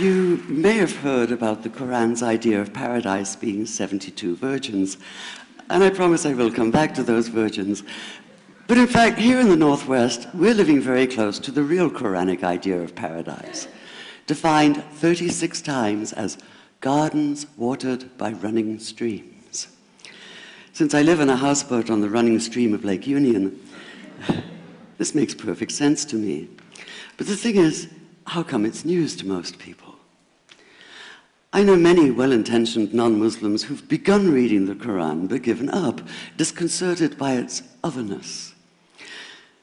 You may have heard about the Quran's idea of paradise being 72 virgins, and I promise I will come back to those virgins. But in fact, here in the Northwest, we're living very close to the real Quranic idea of paradise, defined 36 times as gardens watered by running streams. Since I live in a houseboat on the running stream of Lake Union, this makes perfect sense to me. But the thing is, how come it's news to most people? I know many well-intentioned non-Muslims who've begun reading the Quran but given up, disconcerted by its otherness.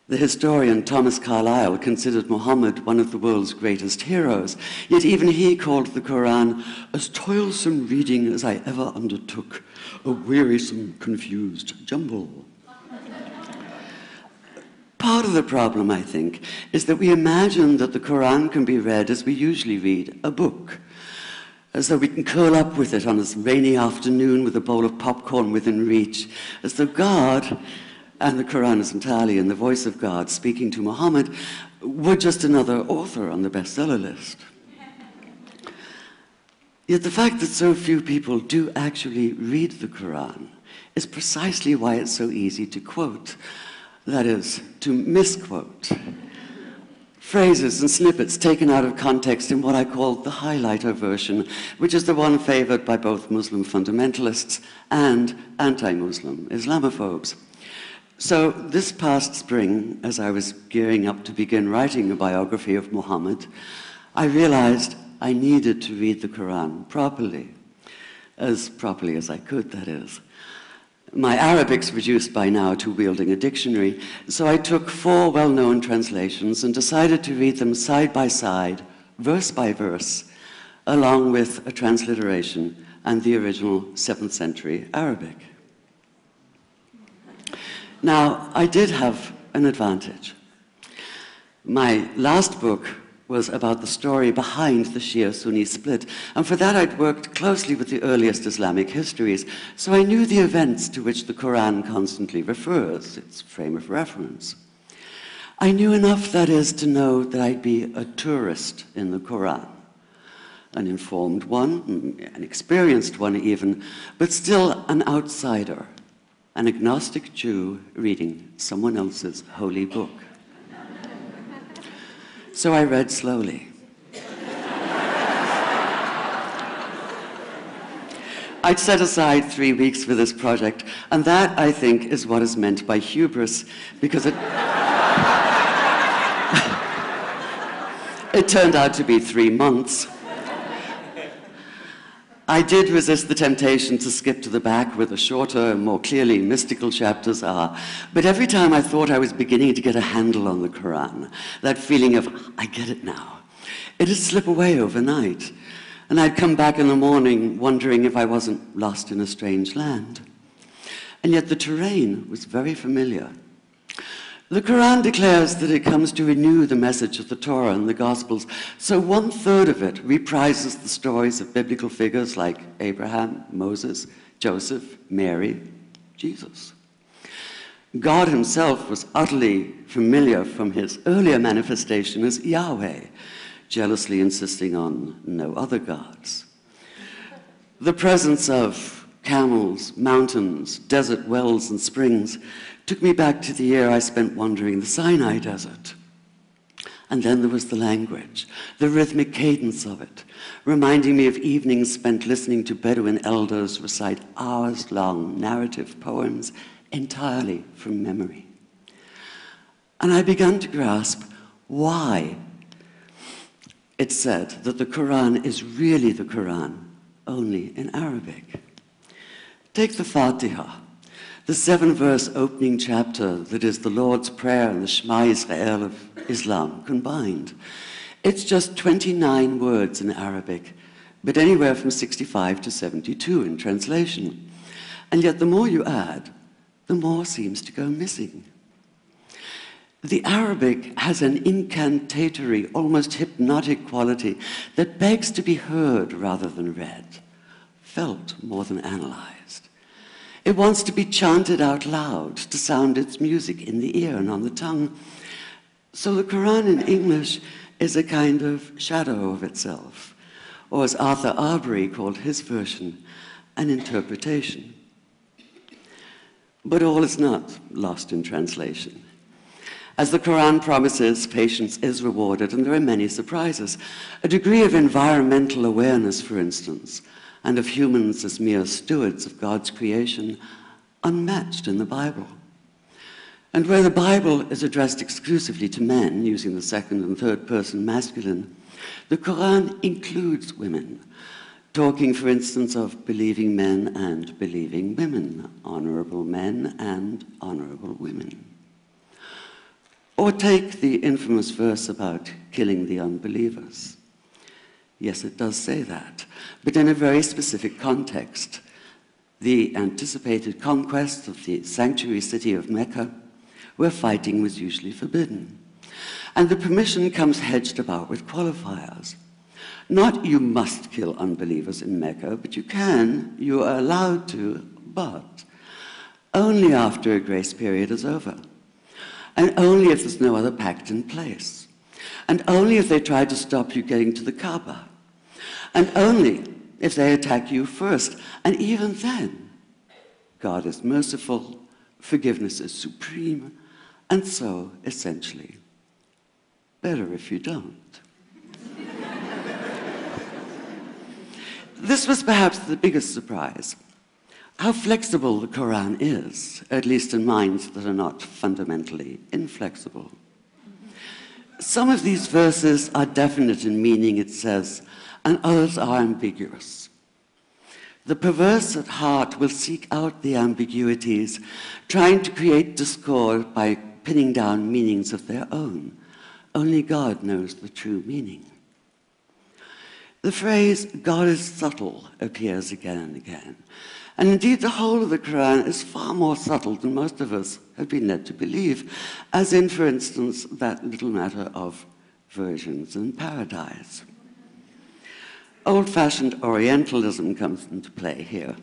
The historian Thomas Carlyle considered Muhammad one of the world's greatest heroes, yet even he called the Quran as toilsome reading as I ever undertook, a wearisome, confused jumble. Part of the problem, I think, is that we imagine that the Quran can be read as we usually read a book, as though we can curl up with it on a rainy afternoon with a bowl of popcorn within reach, as though God, and the Quran is entirely in the voice of God speaking to Muhammad, were just another author on the bestseller list. Yet the fact that so few people do actually read the Quran is precisely why it's so easy to quote. That is, to misquote. Phrases and snippets taken out of context in what I call the highlighter version, which is the one favored by both Muslim fundamentalists and anti-Muslim Islamophobes. So this past spring, as I was gearing up to begin writing a biography of Muhammad, I realized I needed to read the Quran properly as I could, that is. My Arabic's reduced by now to wielding a dictionary, so I took 4 well-known translations and decided to read them side by side, verse by verse, along with a transliteration and the original 7th century Arabic. Now, I did have an advantage. My last book was about the story behind the Shia-Sunni split, and for that I'd worked closely with the earliest Islamic histories, so I knew the events to which the Quran constantly refers, its frame of reference. I knew enough, that is, to know that I'd be a tourist in the Quran, an informed one, an experienced one even, but still an outsider, an agnostic Jew reading someone else's holy book. So I read slowly. I'd set aside 3 weeks for this project, and that, I think, is what is meant by hubris, because it turned out to be 3 months. I did resist the temptation to skip to the back where the shorter and more clearly mystical chapters are, but every time I thought I was beginning to get a handle on the Quran, that feeling of, I get it now, it'd slip away overnight, and I'd come back in the morning wondering if I wasn't lost in a strange land. And yet the terrain was very familiar. The Quran declares that it comes to renew the message of the Torah and the Gospels, so 1/3 of it reprises the stories of biblical figures like Abraham, Moses, Joseph, Mary, Jesus. God himself was utterly familiar from his earlier manifestation as Yahweh, jealously insisting on no other gods. The presence of camels, mountains, desert wells, and springs took me back to the year I spent wandering the Sinai desert. And then there was the language, the rhythmic cadence of it, reminding me of evenings spent listening to Bedouin elders recite hours-long narrative poems entirely from memory. And I began to grasp why it's said that the Quran is really the Quran, only in Arabic. Take the Fatiha, the 7-verse opening chapter that is the Lord's Prayer and the Shema Israel of Islam combined. It's just 29 words in Arabic, but anywhere from 65 to 72 in translation. And yet the more you add, the more seems to go missing. The Arabic has an incantatory, almost hypnotic quality that begs to be heard rather than read, felt more than analyzed. It wants to be chanted out loud, to sound its music in the ear and on the tongue. So the Quran in English is a kind of shadow of itself, or as Arthur Arbery called his version, an interpretation. But all is not lost in translation. As the Quran promises, patience is rewarded, and there are many surprises. A degree of environmental awareness, for instance, and of humans as mere stewards of God's creation, unmatched in the Bible. And where the Bible is addressed exclusively to men, using the second and third person masculine, the Quran includes women, talking, for instance, of believing men and believing women, honorable men and honorable women. Or take the infamous verse about killing the unbelievers. Yes, it does say that, but in a very specific context. The anticipated conquest of the sanctuary city of Mecca, where fighting was usually forbidden. And the permission comes hedged about with qualifiers. Not you must kill unbelievers in Mecca, but you are allowed to, but only after a grace period is over. And only if there's no other pact in place. And only if they try to stop you getting to the Kaaba. And only if they attack you first. And even then, God is merciful, forgiveness is supreme, and so, essentially, better if you don't. This was perhaps the biggest surprise. How flexible the Quran is, at least in minds that are not fundamentally inflexible. Some of these verses are definite in meaning, it says, and others are ambiguous. The perverse at heart will seek out the ambiguities, trying to create discord by pinning down meanings of their own. Only God knows the true meaning. The phrase, God is subtle, appears again and again. And indeed, the whole of the Quran is far more subtle than most of us have been led to believe, as in, for instance, that little matter of virgins in paradise. Old-fashioned Orientalism comes into play here.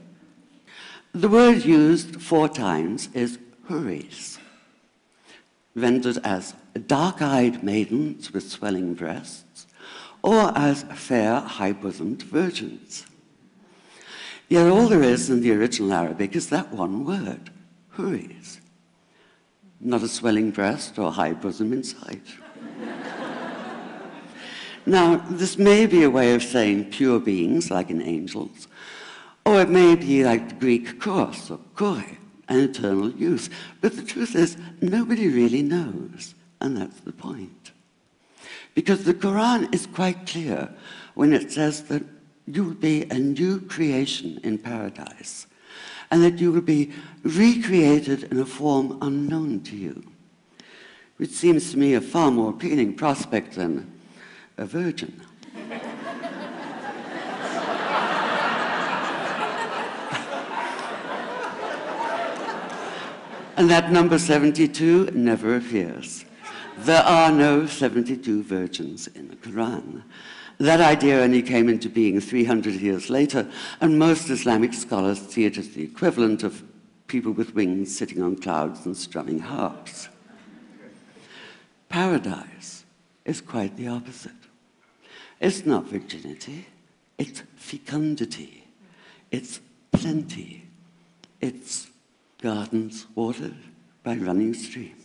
The word used 4 times is huris, rendered as dark-eyed maidens with swelling breasts, or as fair, high-bosomed virgins. Yet all there is in the original Arabic is that one word, huris. Not a swelling breast or high bosom in sight. Now, this may be a way of saying pure beings, like in angels, or it may be like the Greek kos or kore, an eternal youth. But the truth is, nobody really knows, and that's the point. Because the Quran is quite clear when it says that you will be a new creation in paradise, and that you will be recreated in a form unknown to you, which seems to me a far more appealing prospect than a virgin. And that number 72 never appears. There are no 72 virgins in the Quran. That idea only came into being 300 years later, and most Islamic scholars see it as the equivalent of people with wings sitting on clouds and strumming harps. Paradise is quite the opposite. It's not virginity, it's fecundity, it's plenty, it's gardens watered by running streams.